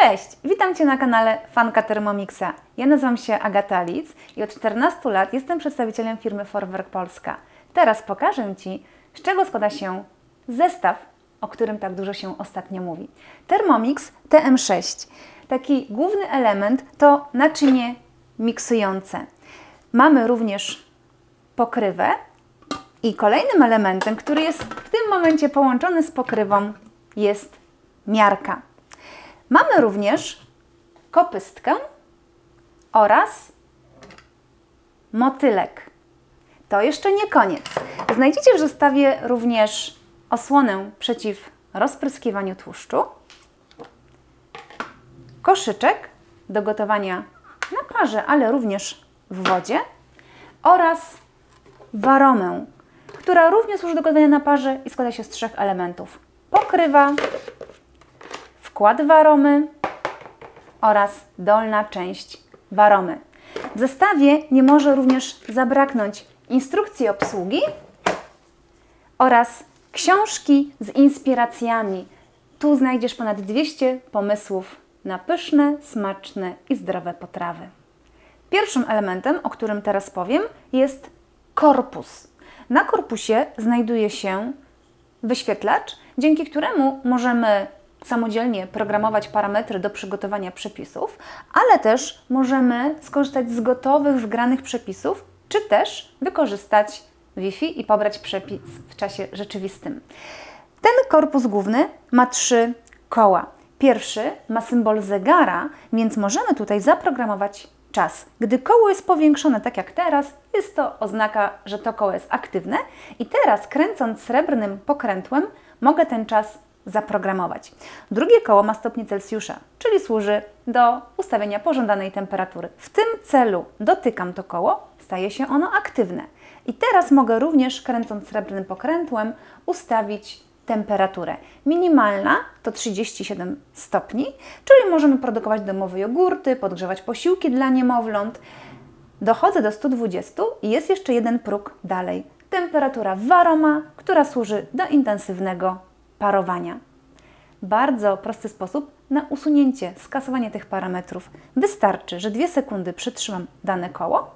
Cześć! Witam Cię na kanale Fanka Thermomixa. Ja nazywam się Agata Lic i od 14 lat jestem przedstawicielem firmy Forwerk Polska. Teraz pokażę Ci, z czego składa się zestaw, o którym tak dużo się ostatnio mówi. Thermomix TM6. Taki główny element to naczynie miksujące. Mamy również pokrywę i kolejnym elementem, który jest w tym momencie połączony z pokrywą, jest miarka. Mamy również kopystkę oraz motylek. To jeszcze nie koniec. Znajdziecie w zestawie również osłonę przeciw rozpryskiwaniu tłuszczu, koszyczek do gotowania na parze, ale również w wodzie oraz waromę, która również służy do gotowania na parze i składa się z 3 elementów. Pokrywa, wkład waromy oraz dolna część waromy. W zestawie nie może również zabraknąć instrukcji obsługi oraz książki z inspiracjami. Tu znajdziesz ponad 200 pomysłów na pyszne, smaczne i zdrowe potrawy. Pierwszym elementem, o którym teraz powiem, jest korpus. Na korpusie znajduje się wyświetlacz, dzięki któremu możemy samodzielnie programować parametry do przygotowania przepisów, ale też możemy skorzystać z gotowych, wgranych przepisów, czy też wykorzystać Wi-Fi i pobrać przepis w czasie rzeczywistym. Ten korpus główny ma 3 koła. Pierwszy ma symbol zegara, więc możemy tutaj zaprogramować czas. Gdy koło jest powiększone, tak jak teraz, jest to oznaka, że to koło jest aktywne i teraz, kręcąc srebrnym pokrętłem, mogę ten czas zaprogramować. Drugie koło ma stopnie Celsjusza, czyli służy do ustawienia pożądanej temperatury. W tym celu dotykam to koło, staje się ono aktywne. I teraz mogę również, kręcąc srebrnym pokrętłem, ustawić temperaturę. Minimalna to 37 stopni, czyli możemy produkować domowe jogurty, podgrzewać posiłki dla niemowląt. Dochodzę do 120 i jest jeszcze jeden próg dalej. Temperatura waroma, która służy do intensywnego parowania. Bardzo prosty sposób na usunięcie, skasowanie tych parametrów. Wystarczy, że 2 sekundy przytrzymam dane koło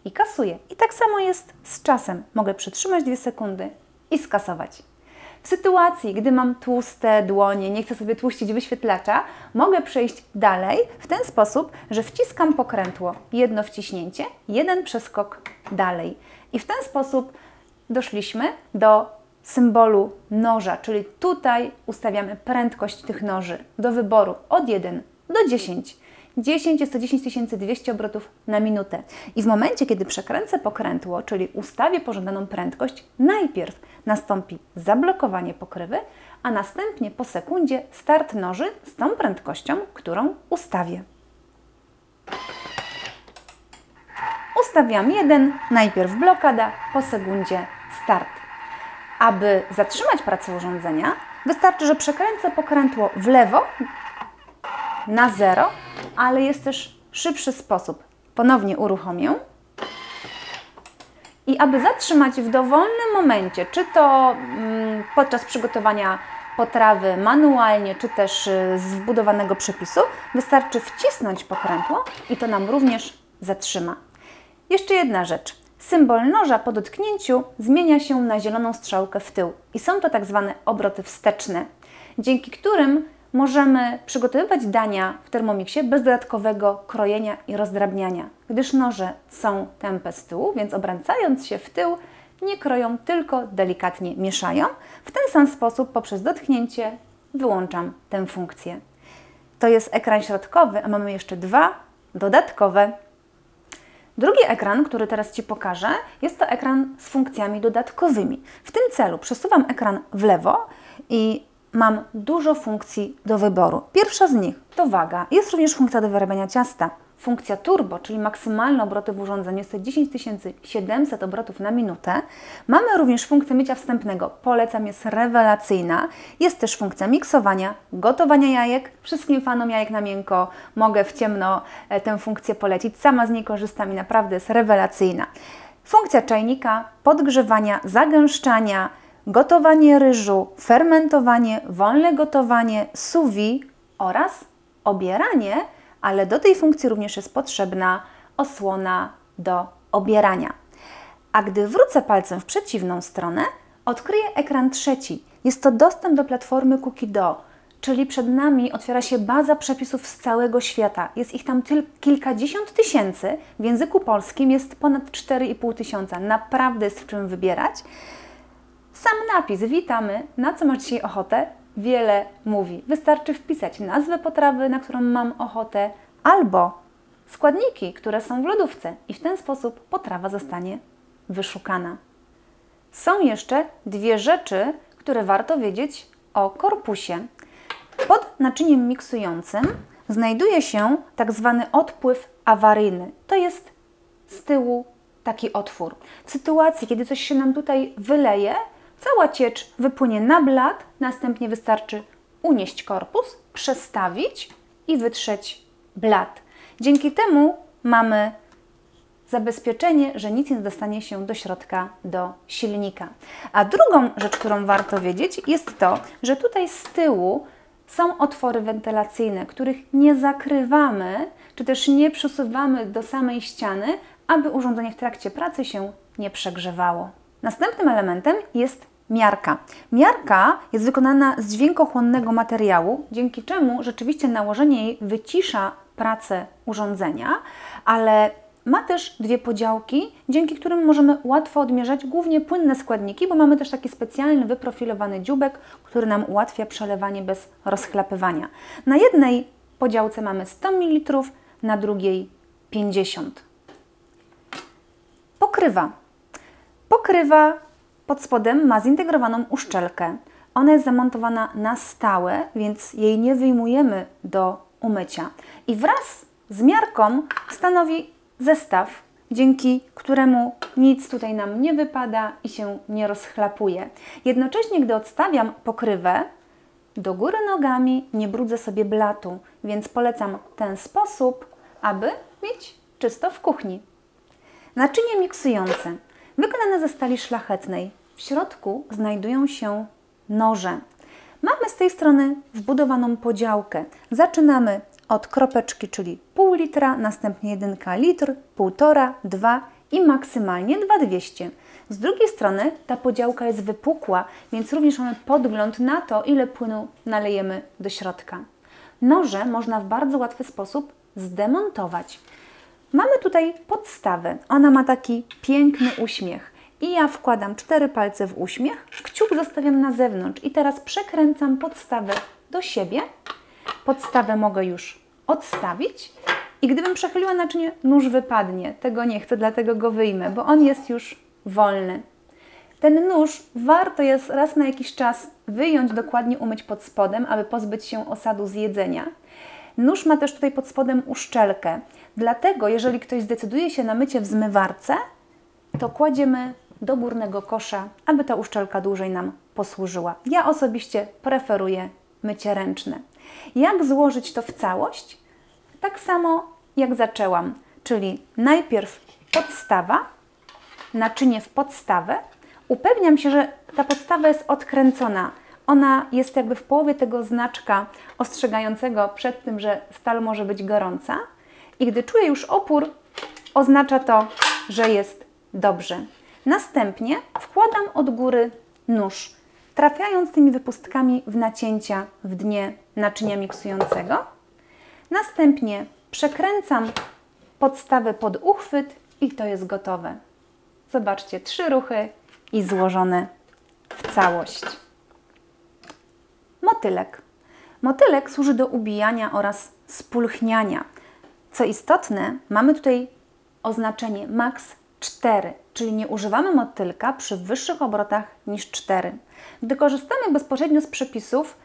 i kasuję. I tak samo jest z czasem. Mogę przytrzymać 2 sekundy i skasować. W sytuacji, gdy mam tłuste dłonie, nie chcę sobie tłuścić wyświetlacza, mogę przejść dalej w ten sposób, że wciskam pokrętło. Jedno wciśnięcie, jeden przeskok dalej. I w ten sposób doszliśmy do symbolu noża, czyli tutaj ustawiamy prędkość tych noży do wyboru od 1 do 10. 10 jest to 10 200 obrotów na minutę. I w momencie, kiedy przekręcę pokrętło, czyli ustawię pożądaną prędkość, najpierw nastąpi zablokowanie pokrywy, a następnie po sekundzie start noży z tą prędkością, którą ustawię. Ustawiam 1, najpierw blokada, po sekundzie start. Aby zatrzymać pracę urządzenia, wystarczy, że przekręcę pokrętło w lewo na 0, ale jest też szybszy sposób. Ponownie uruchomię i aby zatrzymać w dowolnym momencie, czy to podczas przygotowania potrawy manualnie, czy też z wbudowanego przepisu, wystarczy wcisnąć pokrętło i to nam również zatrzyma. Jeszcze jedna rzecz. Symbol noża po dotknięciu zmienia się na zieloną strzałkę w tył i są to tak zwane obroty wsteczne, dzięki którym możemy przygotowywać dania w Thermomixie bez dodatkowego krojenia i rozdrabniania, gdyż noże są tępe z tyłu, więc obracając się w tył nie kroją, tylko delikatnie mieszają. W ten sam sposób poprzez dotknięcie wyłączam tę funkcję. To jest ekran środkowy, a mamy jeszcze 2 dodatkowe. Drugi ekran, który teraz Ci pokażę, jest to ekran z funkcjami dodatkowymi. W tym celu przesuwam ekran w lewo i mam dużo funkcji do wyboru. Pierwsza z nich to waga. Jest również funkcja do wyrabiania ciasta. Funkcja turbo, czyli maksymalne obroty w urządzeniu, jest to 10 700 obrotów na minutę. Mamy również funkcję mycia wstępnego. Polecam, jest rewelacyjna. Jest też funkcja miksowania, gotowania jajek. Wszystkim fanom jajek na miękko mogę w ciemno tę funkcję polecić. Sama z niej korzystam i naprawdę jest rewelacyjna. Funkcja czajnika, podgrzewania, zagęszczania, gotowanie ryżu, fermentowanie, wolne gotowanie, sous vide oraz obieranie, ale do tej funkcji również jest potrzebna osłona do obierania. A gdy wrócę palcem w przeciwną stronę, odkryję ekran trzeci. Jest to dostęp do platformy Cookie.do, czyli przed nami otwiera się baza przepisów z całego świata. Jest ich tam kilkadziesiąt tysięcy, w języku polskim jest ponad 4,5 tysiąca. Naprawdę jest w czym wybierać. Sam napis "Witamy, na co masz dzisiaj ochotę?" wiele mówi. Wystarczy wpisać nazwę potrawy, na którą mam ochotę, albo składniki, które są w lodówce i w ten sposób potrawa zostanie wyszukana. Są jeszcze dwie rzeczy, które warto wiedzieć o korpusie. Pod naczyniem miksującym znajduje się tak zwany odpływ awaryjny. To jest z tyłu taki otwór. W sytuacji, kiedy coś się nam tutaj wyleje, cała ciecz wypłynie na blat, następnie wystarczy unieść korpus, przestawić i wytrzeć blat. Dzięki temu mamy zabezpieczenie, że nic nie dostanie się do środka, do silnika. A drugą rzecz, którą warto wiedzieć, jest to, że tutaj z tyłu są otwory wentylacyjne, których nie zakrywamy, czy też nie przesuwamy do samej ściany, aby urządzenie w trakcie pracy się nie przegrzewało. Następnym elementem jest miarka. Miarka jest wykonana z dźwiękochłonnego materiału, dzięki czemu rzeczywiście nałożenie jej wycisza pracę urządzenia, ale ma też dwie podziałki, dzięki którym możemy łatwo odmierzać głównie płynne składniki, bo mamy też taki specjalny, wyprofilowany dzióbek, który nam ułatwia przelewanie bez rozchlapywania. Na jednej podziałce mamy 100 ml, na drugiej 50. Pokrywa. Pokrywa pod spodem ma zintegrowaną uszczelkę. Ona jest zamontowana na stałe, więc jej nie wyjmujemy do umycia. I wraz z miarką stanowi zestaw, dzięki któremu nic tutaj nam nie wypada i się nie rozchlapuje. Jednocześnie, gdy odstawiam pokrywę, do góry nogami nie brudzę sobie blatu, więc polecam ten sposób, aby mieć czysto w kuchni. Naczynie miksujące, wykonane ze stali szlachetnej. W środku znajdują się noże. Mamy z tej strony wbudowaną podziałkę. Zaczynamy od kropeczki, czyli pół litra, następnie 1 litr, 1,5, 2 i maksymalnie 2,200. Z drugiej strony ta podziałka jest wypukła, więc również mamy podgląd na to, ile płynu nalejemy do środka. Noże można w bardzo łatwy sposób zdemontować. Mamy tutaj podstawę. Ona ma taki piękny uśmiech. I ja wkładam 4 palce w uśmiech, kciuk zostawiam na zewnątrz i teraz przekręcam podstawę do siebie. Podstawę mogę już odstawić i gdybym przechyliła naczynie, nóż wypadnie. Tego nie chcę, dlatego go wyjmę, bo on jest już wolny. Ten nóż warto jest raz na jakiś czas wyjąć, dokładnie umyć pod spodem, aby pozbyć się osadu z jedzenia. Nóż ma też tutaj pod spodem uszczelkę, dlatego jeżeli ktoś zdecyduje się na mycie w zmywarce, to kładziemy do górnego kosza, aby ta uszczelka dłużej nam posłużyła. Ja osobiście preferuję mycie ręczne. Jak złożyć to w całość? Tak samo jak zaczęłam, czyli najpierw podstawa, naczynie w podstawę. Upewniam się, że ta podstawa jest odkręcona. Ona jest jakby w połowie tego znaczka ostrzegającego przed tym, że stal może być gorąca. I gdy czuję już opór, oznacza to, że jest dobrze. Następnie wkładam od góry nóż, trafiając tymi wypustkami w nacięcia w dnie naczynia miksującego. Następnie przekręcam podstawę pod uchwyt i to jest gotowe. Zobaczcie, 3 ruchy i złożone w całość. Motylek. Motylek służy do ubijania oraz spulchniania. Co istotne, mamy tutaj oznaczenie max 4, czyli nie używamy motylka przy wyższych obrotach niż 4. Gdy korzystamy bezpośrednio z przepisów,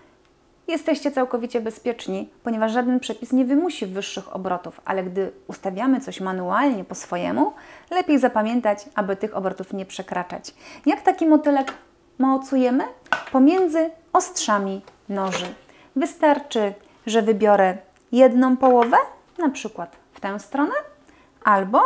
jesteście całkowicie bezpieczni, ponieważ żaden przepis nie wymusi wyższych obrotów, ale gdy ustawiamy coś manualnie po swojemu, lepiej zapamiętać, aby tych obrotów nie przekraczać. Jak taki motylek mocujemy? Pomiędzy ostrzami noży. Wystarczy, że wybiorę jedną połowę, na przykład w tę stronę, albo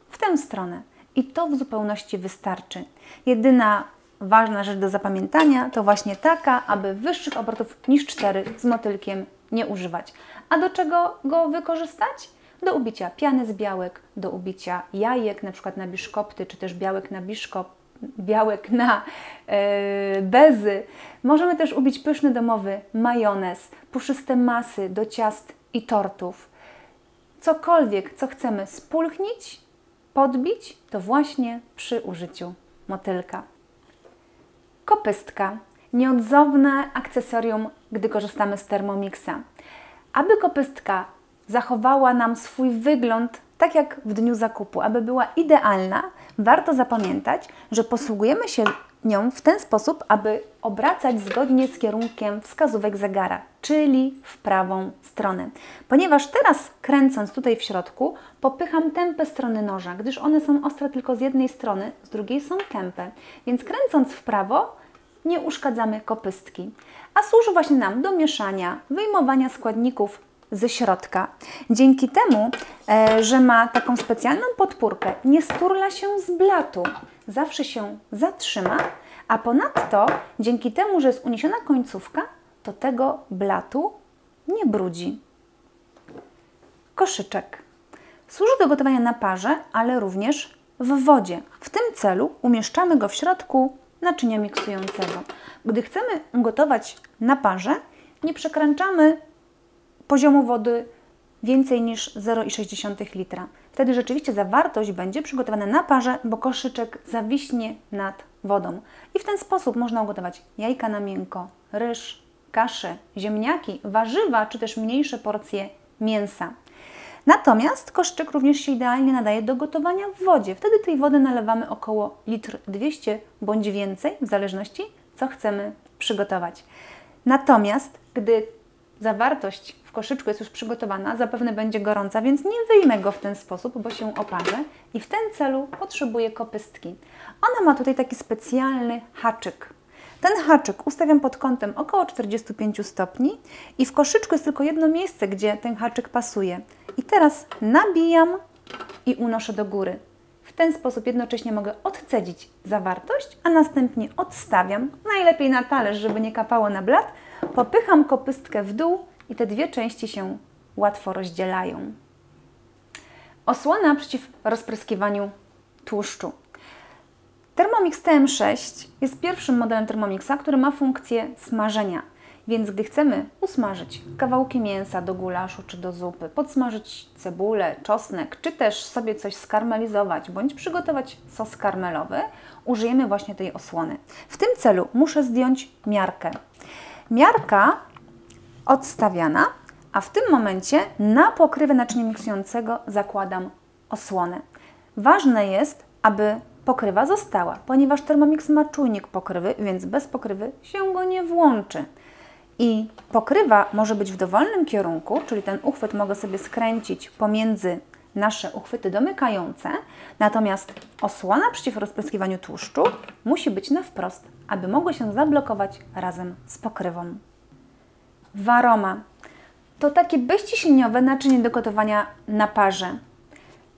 w tę stronę. I to w zupełności wystarczy. Jedyna ważna rzecz do zapamiętania to właśnie taka, aby wyższych obrotów niż 4 z motylkiem nie używać. A do czego go wykorzystać? Do ubicia piany z białek, do ubicia jajek, na przykład na biszkopty, czy też białek na bezy. Możemy też ubić pyszny domowy majonez, puszyste masy do ciast i tortów. Cokolwiek, co chcemy spulchnić, podbić, to właśnie przy użyciu motylka. Kopystka. Nieodzowne akcesorium, gdy korzystamy z Thermomixa. Aby kopystka zachowała nam swój wygląd tak jak w dniu zakupu, aby była idealna, warto zapamiętać, że posługujemy się nią w ten sposób, aby obracać zgodnie z kierunkiem wskazówek zegara, czyli w prawą stronę. Ponieważ teraz, kręcąc tutaj w środku, popycham tępe strony noża, gdyż one są ostre tylko z jednej strony, z drugiej są tępe. Więc kręcąc w prawo, nie uszkadzamy kopystki. A służy właśnie nam do mieszania, wyjmowania składników ze środka. Dzięki temu, że ma taką specjalną podpórkę, nie sturla się z blatu, zawsze się zatrzyma, a ponadto dzięki temu, że jest uniesiona końcówka, to tego blatu nie brudzi. Koszyczek. Służy do gotowania na parze, ale również w wodzie. W tym celu umieszczamy go w środku naczynia miksującego. Gdy chcemy gotować na parze, nie przekraczamy poziomu wody więcej niż 0,6 litra. Wtedy rzeczywiście zawartość będzie przygotowana na parze, bo koszyczek zawiśnie nad wodą. I w ten sposób można ugotować jajka na miękko, ryż, kaszę, ziemniaki, warzywa, czy też mniejsze porcje mięsa. Natomiast koszyczek również się idealnie nadaje do gotowania w wodzie. Wtedy tej wody nalewamy około 1,2 l bądź więcej, w zależności co chcemy przygotować. Natomiast gdy zawartość w koszyczku jest już przygotowana, zapewne będzie gorąca, więc nie wyjmę go w ten sposób, bo się oparzę i w ten celu potrzebuję kopystki. Ona ma tutaj taki specjalny haczyk. Ten haczyk ustawiam pod kątem około 45 stopni i w koszyczku jest tylko jedno miejsce, gdzie ten haczyk pasuje. I teraz nabijam i unoszę do góry. W ten sposób jednocześnie mogę odcedzić zawartość, a następnie odstawiam, najlepiej na talerz, żeby nie kapało na blat, popycham kopystkę w dół i te dwie części się łatwo rozdzielają. Osłona przeciw rozpryskiwaniu tłuszczu. Thermomix TM6 jest pierwszym modelem Thermomixa, który ma funkcję smażenia. Więc gdy chcemy usmażyć kawałki mięsa do gulaszu czy do zupy, podsmażyć cebulę, czosnek, czy też sobie coś skarmelizować bądź przygotować sos karmelowy, użyjemy właśnie tej osłony. W tym celu muszę zdjąć miarkę. Miarka odstawiana, a w tym momencie na pokrywę naczynia miksującego zakładam osłonę. Ważne jest, aby pokrywa została, ponieważ Thermomix ma czujnik pokrywy, więc bez pokrywy się go nie włączy. I pokrywa może być w dowolnym kierunku, czyli ten uchwyt mogę sobie skręcić pomiędzy nasze uchwyty domykające, natomiast osłona przeciw rozpryskiwaniu tłuszczu musi być na wprost, aby mogło się zablokować razem z pokrywą. Waroma to takie bezciśnieniowe naczynie do gotowania na parze.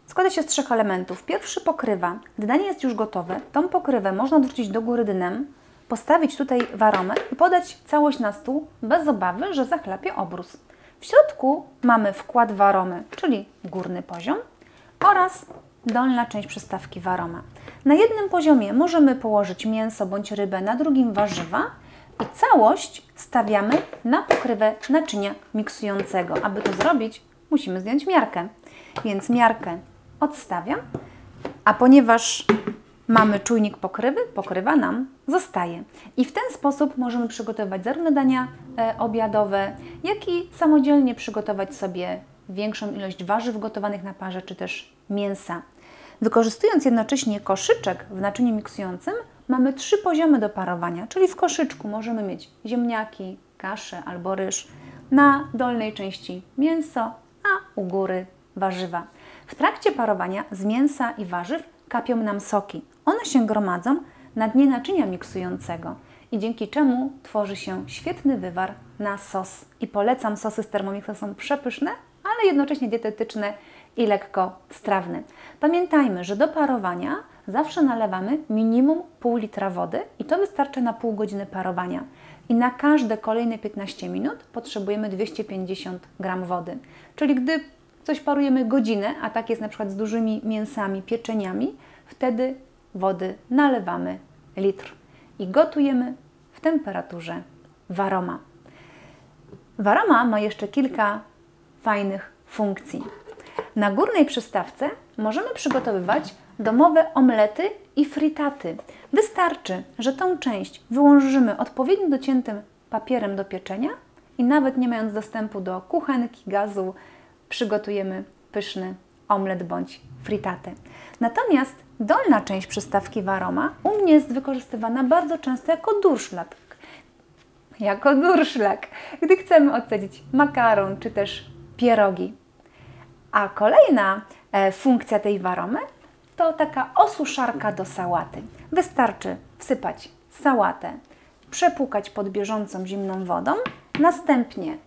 Składa się z 3 elementów. Pierwszy pokrywa. Gdy danie jest już gotowe, tą pokrywę można odwrócić do góry dnem, postawić tutaj waromę i podać całość na stół bez obawy, że zachlapie obrus. W środku mamy wkład waromy, czyli górny poziom oraz dolna część przystawki waroma. Na jednym poziomie możemy położyć mięso bądź rybę, na drugim warzywa i całość stawiamy na pokrywę naczynia miksującego. Aby to zrobić, musimy zdjąć miarkę, więc miarkę odstawiam, a ponieważ mamy czujnik pokrywy, pokrywa nam zostaje. I w ten sposób możemy przygotować zarówno dania obiadowe, jak i samodzielnie przygotować sobie większą ilość warzyw gotowanych na parze, czy też mięsa. Wykorzystując jednocześnie koszyczek w naczyniu miksującym, mamy 3 poziomy do parowania, czyli w koszyczku możemy mieć ziemniaki, kaszę albo ryż, na dolnej części mięso, a u góry warzywa. W trakcie parowania z mięsa i warzyw kapią nam soki. One się gromadzą na dnie naczynia miksującego i dzięki czemu tworzy się świetny wywar na sos. I polecam, sosy z Thermomixa są przepyszne, ale jednocześnie dietetyczne i lekko strawne. Pamiętajmy, że do parowania zawsze nalewamy minimum pół litra wody i to wystarczy na pół godziny parowania. I na każde kolejne 15 minut potrzebujemy 250 g wody. Czyli gdy coś parujemy godzinę, a tak jest na przykład z dużymi mięsami, pieczeniami, wtedy wody nalewamy litr i gotujemy w temperaturze Varoma. Varoma ma jeszcze kilka fajnych funkcji. Na górnej przystawce możemy przygotowywać domowe omlety i fritaty. Wystarczy, że tą część wyłożymy odpowiednio dociętym papierem do pieczenia i nawet nie mając dostępu do kuchenki, gazu, przygotujemy pyszny omlet bądź fritatę. Natomiast dolna część przystawki Varoma u mnie jest wykorzystywana bardzo często jako durszlak. Gdy chcemy odsadzić makaron czy też pierogi. A kolejna funkcja tej Varomy to taka osuszarka do sałaty. Wystarczy wsypać sałatę, przepłukać pod bieżącą zimną wodą, następnie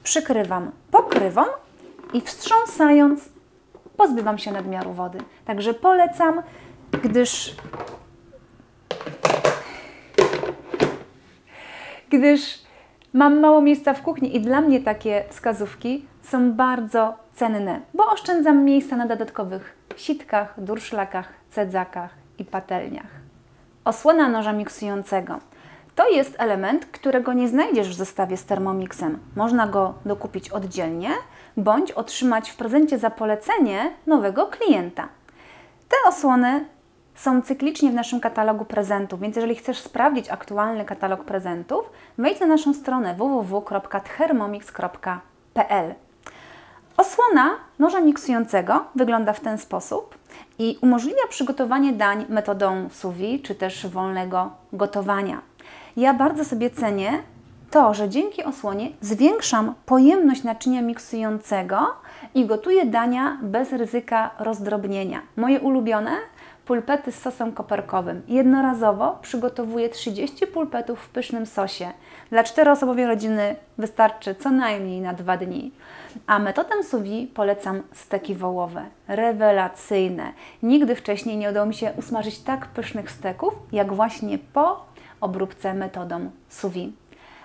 przykrywam pokrywą i wstrząsając pozbywam się nadmiaru wody. Także polecam, gdyż mam mało miejsca w kuchni i dla mnie takie wskazówki są bardzo cenne, bo oszczędzam miejsca na dodatkowych sitkach, durszlakach, cedzakach i patelniach. Osłona noża miksującego. To jest element, którego nie znajdziesz w zestawie z Thermomixem. Można go dokupić oddzielnie, bądź otrzymać w prezencie za polecenie nowego klienta. Te osłony są cyklicznie w naszym katalogu prezentów, więc jeżeli chcesz sprawdzić aktualny katalog prezentów, wejdź na naszą stronę www.thermomix.pl. Osłona noża miksującego wygląda w ten sposób i umożliwia przygotowanie dań metodą sous vide czy też wolnego gotowania. Ja bardzo sobie cenię to, że dzięki osłonie zwiększam pojemność naczynia miksującego i gotuję dania bez ryzyka rozdrobnienia. Moje ulubione pulpety z sosem koperkowym. Jednorazowo przygotowuję 30 pulpetów w pysznym sosie. Dla 4-osobowej rodziny wystarczy co najmniej na 2 dni. A metodą sous vide polecam steki wołowe. Rewelacyjne. Nigdy wcześniej nie udało mi się usmażyć tak pysznych steków, jak właśnie po obróbce metodą sous vide.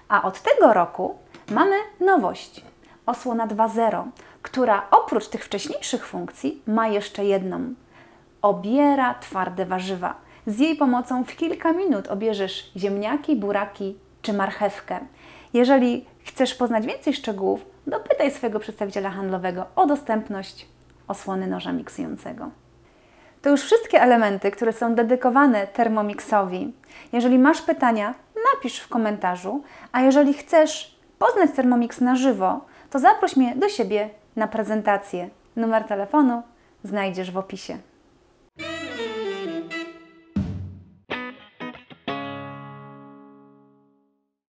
A od tego roku mamy nowość. Osłona 2.0, która oprócz tych wcześniejszych funkcji ma jeszcze jedną. Obiera twarde warzywa. Z jej pomocą w kilka minut obierzesz ziemniaki, buraki czy marchewkę. Jeżeli chcesz poznać więcej szczegółów, dopytaj swojego przedstawiciela handlowego o dostępność osłony noża miksującego. To już wszystkie elementy, które są dedykowane Thermomixowi. Jeżeli masz pytania, napisz w komentarzu, a jeżeli chcesz poznać Thermomix na żywo, to zaproś mnie do siebie na prezentację. Numer telefonu znajdziesz w opisie.